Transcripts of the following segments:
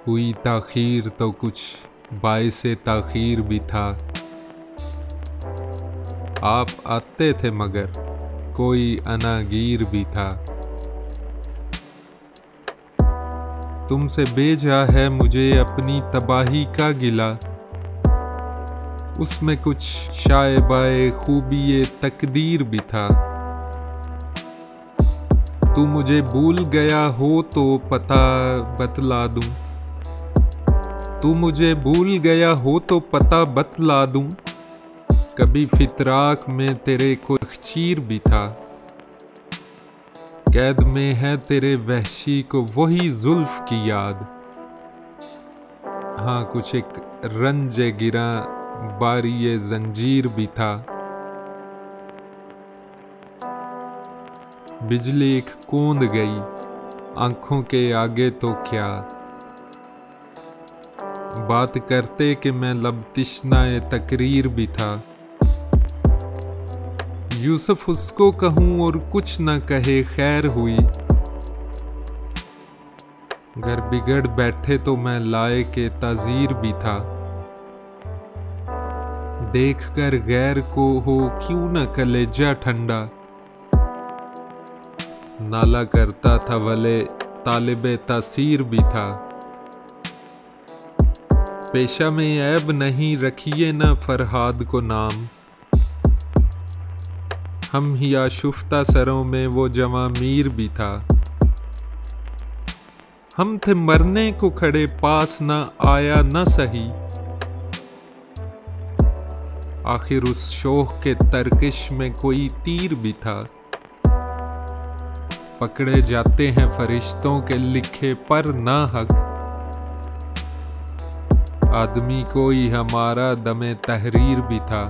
हुई ताखीर तो कुछ बाइसे ताखीर भी था। आप आते थे मगर कोई अनागीर भी था। तुमसे भेजा है मुझे अपनी तबाही का गिला, उसमें कुछ शायबाए खूबिये तकदीर भी था। तू मुझे भूल गया हो तो पता बतला दूं, तू मुझे भूल गया हो तो पता बतला दूं, कभी फितराक में तेरे को खीर भी था। कैद में है तेरे वहशी को वही जुल्फ की याद, हाँ कुछ एक रंजे गिरा बारिये जंजीर भी था। बिजली एक कूद गई आंखों के आगे तो क्या, बात करते कि मैं लब तिश्नाए तकरीर भी था। यूसुफ उसको कहूं और कुछ न कहे खैर हुई, घर बिगड़ बैठे तो मैं लाए के ताजीर भी था। देख कर गैर को हो क्यों न कलेजा ठंडा, नाला करता था वले तालिबे तासीर भी था। पेशा में ऐब नहीं रखिए न फरहाद को नाम, हम ही आशुफ्ता सरों में वो जवां मीर भी था। हम थे मरने को खड़े पास न आया न सही, आखिर उस शोख के तरकिश में कोई तीर भी था। पकड़े जाते हैं फरिश्तों के लिखे पर ना हक, आदमी कोई हमारा दमे तहरीर भी था।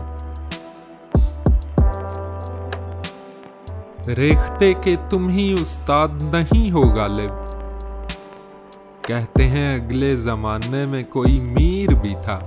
रेखते के तुम ही उस्ताद नहीं हो गालिब, कहते हैं अगले जमाने में कोई मीर भी था।